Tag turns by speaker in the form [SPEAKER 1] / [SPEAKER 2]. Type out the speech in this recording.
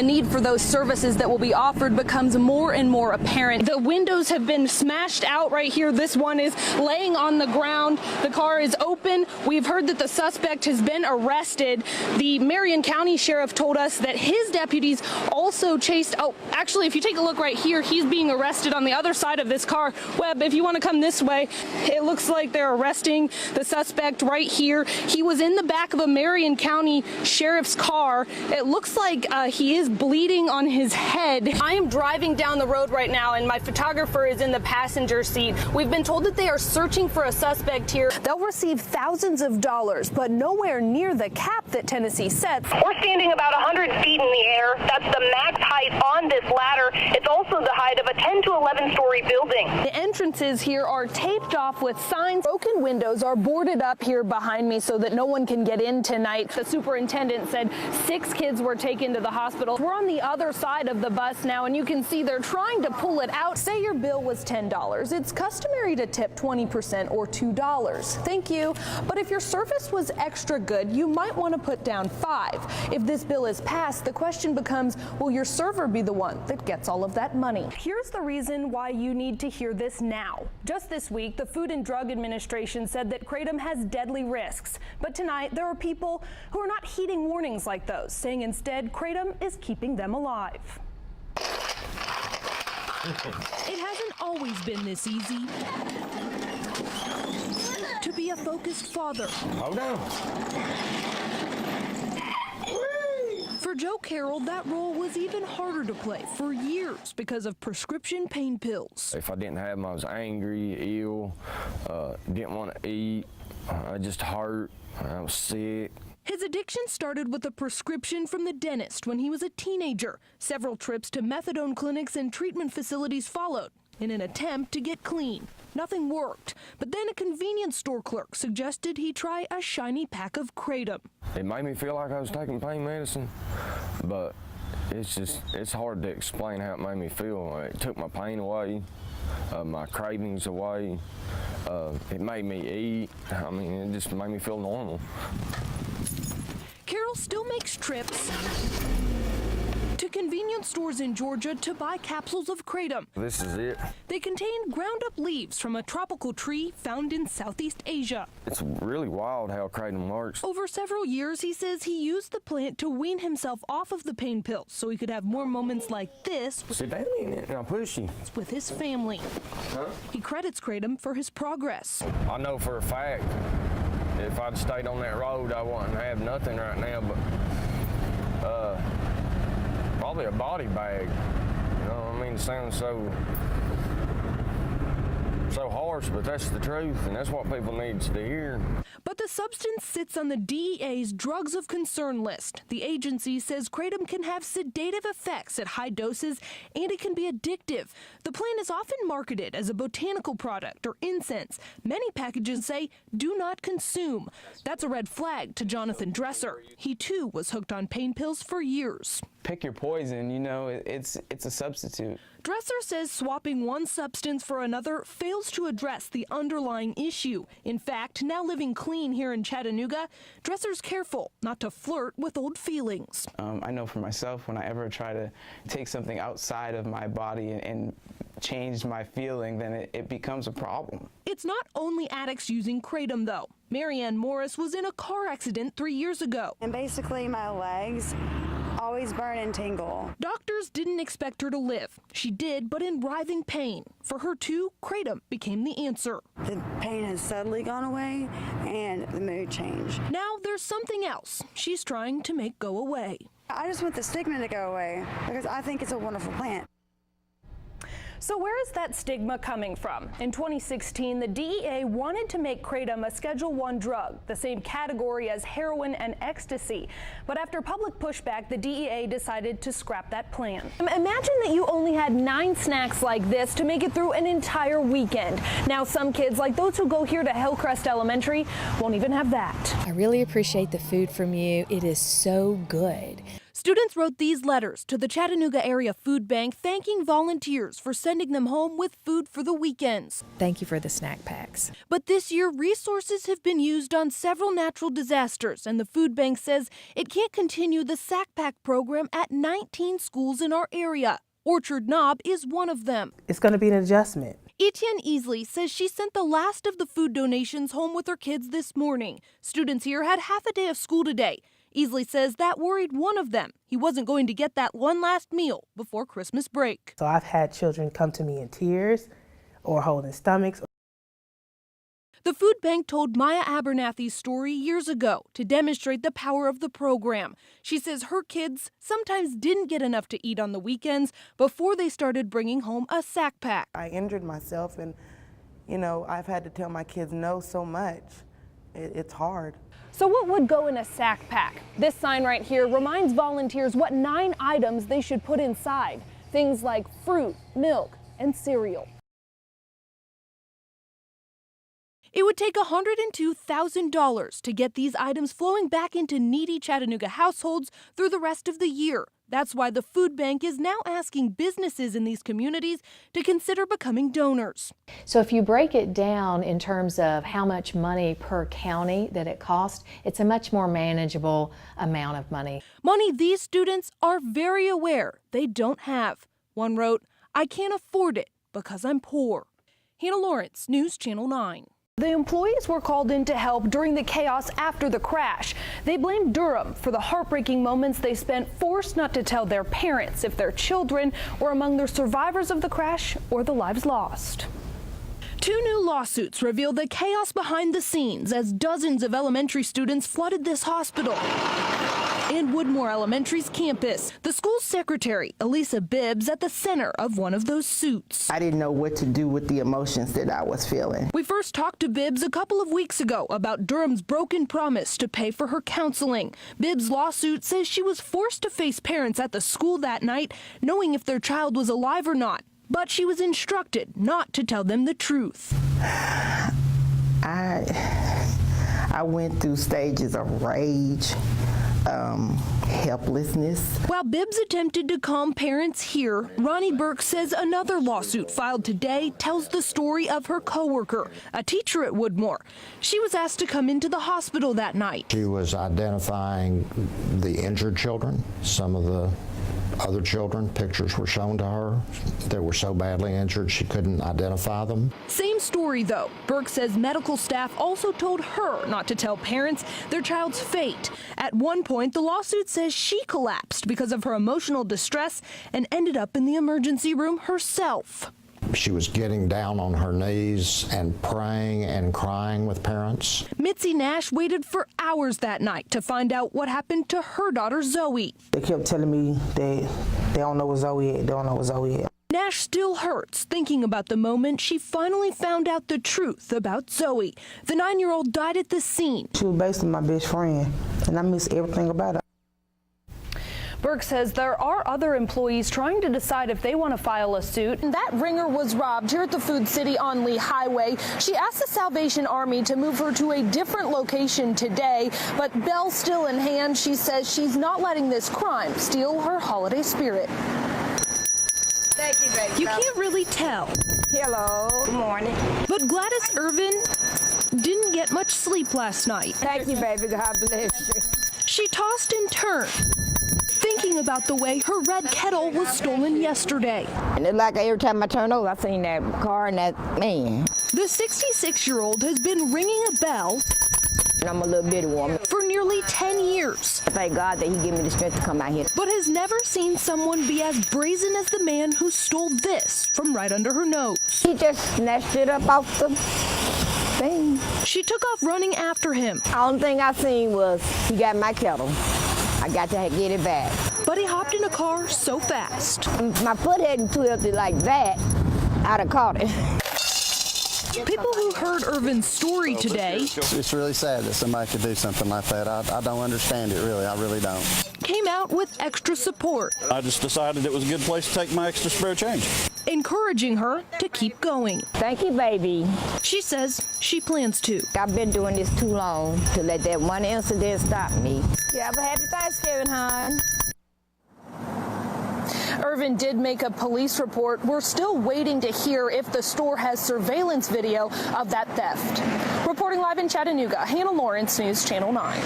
[SPEAKER 1] The need for those services that will be offered becomes more and more apparent. The windows have been smashed out right here. This one is laying on the ground. The car is open. We've heard that the suspect has been arrested. The Marion County Sheriff told us that his deputies also chased. Oh, actually, if you take a look right here, he's being arrested on the other side of this car. Webb, if you want to come this way, it looks like they're arresting the suspect right here. He was in the back of a Marion County Sheriff's car. It looks like he is bleeding on his head. I am driving down the road right now, and my photographer is in the passenger seat. We've been told that they are searching for a suspect here. They'll receive thousands of dollars, but nowhere near the cap that Tennessee sets.
[SPEAKER 2] We're standing about 100 feet in the air. That's the max height on this ladder. It's also the height of a 10 to 11-story building.
[SPEAKER 1] The entrances here are taped off with signs. Broken windows are boarded up here behind me so that no one can get in tonight. The superintendent said 6 kids were taken to the hospital. We're on the other side of the bus now, and you can see they're trying to pull it out. Say your bill was $10. It's customary to tip 20% or $2. Thank you. But if your service was extra good, you might want to put down $5. If this bill is passed, the question becomes, will your server be the one that gets all of that money? Here's the reason why you need to hear this now. Just this week, the Food and Drug Administration said that kratom has deadly risks. But tonight, there are people who are not heeding warnings like those, saying instead kratom is keeping them alive.
[SPEAKER 3] It hasn't always been this easy to be a focused father.
[SPEAKER 4] Hold on.
[SPEAKER 3] For Joe Carroll, that role was even harder to play for years because of prescription pain pills.
[SPEAKER 4] If I didn't have them, I was angry, ill, didn't want to eat, I just hurt, I was sick.
[SPEAKER 3] His addiction started with a prescription from the dentist when he was a teenager. Several trips to methadone clinics and treatment facilities followed in an attempt to get clean. Nothing worked, but then a convenience store clerk suggested he try a shiny pack of kratom.
[SPEAKER 4] It made me feel like I was taking pain medicine, but it's hard to explain how it made me feel. It took my pain away, my cravings away. It made me eat. I mean, it just made me feel normal.
[SPEAKER 3] Carroll still makes trips to convenience stores in Georgia to buy capsules of kratom.
[SPEAKER 4] This is it.
[SPEAKER 3] They contain ground-up leaves from a tropical tree found in Southeast Asia.
[SPEAKER 4] It's really wild how kratom works.
[SPEAKER 3] Over several years, he says he used the plant to wean himself off of the pain pills so he could have more moments like this
[SPEAKER 4] Sit down in it, and I'll push you.
[SPEAKER 3] with his family.
[SPEAKER 4] Huh?
[SPEAKER 3] He credits kratom for his progress.
[SPEAKER 4] I know for a fact, if I'd stayed on that road, I wouldn't have nothing right now, but probably a body bag. You know what I mean? It sounds so harsh, but that's the truth, and that's what people need to hear.
[SPEAKER 3] But the substance sits on the DEA's drugs of concern list. The agency says kratom can have sedative effects at high doses, and it can be addictive. The plant is often marketed as a botanical product or incense. Many packages say, do not consume. That's a red flag to Jonathan Dresser. He too was hooked on pain pills for years.
[SPEAKER 5] Pick your poison, you know, it's a substitute.
[SPEAKER 3] Dresser says swapping one substance for another fails to address the underlying issue. In fact, now living clean here in Chattanooga, Dresser's careful not to flirt with old feelings.
[SPEAKER 5] I know for myself, when I ever try to take something outside of my body and change my feeling, then it becomes a problem.
[SPEAKER 3] It's not only addicts using kratom, though. Marianne Morris was in a car accident 3 years ago.
[SPEAKER 6] And basically my legs always burn and tingle.
[SPEAKER 3] Doctors didn't expect her to live. She did, but in writhing pain. For her too, kratom became the answer.
[SPEAKER 6] The pain has suddenly gone away and the mood changed.
[SPEAKER 3] Now there's something else she's trying to make go away.
[SPEAKER 6] I just want the stigma to go away because I think it's a wonderful plant.
[SPEAKER 1] So where is that stigma coming from? In 2016, the DEA wanted to make kratom a Schedule I drug, the same category as heroin and ecstasy. But after public pushback, the DEA decided to scrap that plan. Imagine that you only had 9 snacks like this to make it through an entire weekend. Now some kids, like those who go here to Hillcrest Elementary, won't even have that.
[SPEAKER 7] I really appreciate the food from you. It is so good.
[SPEAKER 3] Students wrote these letters to the Chattanooga Area Food Bank thanking volunteers for sending them home with food for the weekends.
[SPEAKER 7] Thank you for the snack packs.
[SPEAKER 3] But this year, resources have been used on several natural disasters, and the food bank says it can't continue the Sack Pack program at 19 schools in our area. Orchard Knob is one of them.
[SPEAKER 8] It's going to be an adjustment.
[SPEAKER 3] Etienne Easley says she sent the last of the food donations home with her kids this morning. Students here had half a day of school today. Easley says that worried one of them. He wasn't going to get that one last meal before Christmas break.
[SPEAKER 8] So I've had children come to me in tears or holding stomachs.
[SPEAKER 3] The food bank told Maya Abernathy's story years ago to demonstrate the power of the program. She says her kids sometimes didn't get enough to eat on the weekends before they started bringing home a sack pack.
[SPEAKER 9] I injured myself, and I've had to tell my kids no so much. It's hard.
[SPEAKER 1] So what would go in a sack pack? This sign right here reminds volunteers what 9 items they should put inside. Things like fruit, milk, and cereal.
[SPEAKER 3] It would take $102,000 to get these items flowing back into needy Chattanooga households through the rest of the year. That's why the food bank is now asking businesses in these communities to consider becoming donors.
[SPEAKER 7] So if you break it down in terms of how much money per county that it costs, it's a much more manageable amount of money.
[SPEAKER 3] Money these students are very aware they don't have. One wrote, "I can't afford it because I'm poor." Hannah Lawrence, News Channel 9.
[SPEAKER 1] The employees were called in to help during the chaos after the crash. They blamed Durham for the heartbreaking moments they spent forced not to tell their parents if their children were among the survivors of the crash or the lives lost.
[SPEAKER 3] 2 new lawsuits reveal the chaos behind the scenes as dozens of elementary students flooded this hospital and Woodmore Elementary's campus. The school's secretary, Elisa Bibbs, at the center of one of those suits.
[SPEAKER 10] I didn't know what to do with the emotions that I was feeling.
[SPEAKER 3] We first talked to Bibbs a couple of weeks ago about Durham's broken promise to pay for her counseling. Bibbs' lawsuit says she was forced to face parents at the school that night, knowing if their child was alive or not. But she was instructed not to tell them the truth.
[SPEAKER 10] I went through stages of rage, helplessness.
[SPEAKER 3] While Bibbs attempted to calm parents here, Ronnie Burke says another lawsuit filed today tells the story of her coworker, a teacher at Woodmore. She was asked to come into the hospital that night.
[SPEAKER 11] She was identifying the injured children. Some of the other children, pictures were shown to her that were so badly injured she couldn't identify them.
[SPEAKER 3] Same story though. Burke says medical staff also told her not to tell parents their child's fate. At one point, the lawsuit says she collapsed because of her emotional distress and ended up in the emergency room herself.
[SPEAKER 11] She was getting down on her knees and praying and crying with parents.
[SPEAKER 3] Mitzi Nash waited for hours that night to find out what happened to her daughter Zoe.
[SPEAKER 9] They kept telling me they don't know what Zoe is. They don't know what Zoe is.
[SPEAKER 3] Nash still hurts thinking about the moment she finally found out the truth about Zoe. The 9-year-old died at the scene.
[SPEAKER 9] She was basically my best friend, and I miss everything about her.
[SPEAKER 1] Burke says there are other employees trying to decide if they want to file a suit. That ringer was robbed here at the Food City on Lee Highway. She asked the Salvation Army to move her to a different location today, but bell still in hand, she says she's not letting this crime steal her holiday spirit.
[SPEAKER 6] Thank you, baby.
[SPEAKER 3] You can't really tell.
[SPEAKER 6] Hello. Good morning.
[SPEAKER 3] But Gladys Irvin didn't get much sleep last night.
[SPEAKER 6] Thank you, baby. God bless you.
[SPEAKER 3] She tossed and turned, thinking about the way her red kettle was stolen yesterday.
[SPEAKER 6] And it's like every time I turn over, I seen that car and that man.
[SPEAKER 3] The 66-year-old has been ringing a bell
[SPEAKER 6] And I'm a little bitty woman.
[SPEAKER 3] for nearly 10 years,
[SPEAKER 6] I thank God that he gave me the strength to come out here.
[SPEAKER 3] but has never seen someone be as brazen as the man who stole this from right under her nose.
[SPEAKER 6] He just snatched it up off the thing.
[SPEAKER 3] She took off running after him,
[SPEAKER 6] The only thing I seen was he got my kettle. I got to get it back.
[SPEAKER 3] but he hopped in a car so fast.
[SPEAKER 6] If my foot hadn't twisted like that, I'd have caught it.
[SPEAKER 3] People who heard Irvin's story today
[SPEAKER 12] It's really sad that somebody could do something like that. I don't understand it, really. I really don't.
[SPEAKER 3] came out with extra support,
[SPEAKER 13] I just decided it was a good place to take my extra spare change.
[SPEAKER 3] encouraging her to keep going.
[SPEAKER 6] Thank you, baby.
[SPEAKER 3] She says she plans to.
[SPEAKER 6] I've been doing this too long to let that one incident stop me. You have a happy Thanksgiving, hon.
[SPEAKER 1] Irvin did make a police report. We're still waiting to hear if the store has surveillance video of that theft. Reporting live in Chattanooga, Hannah Lawrence, News Channel 9.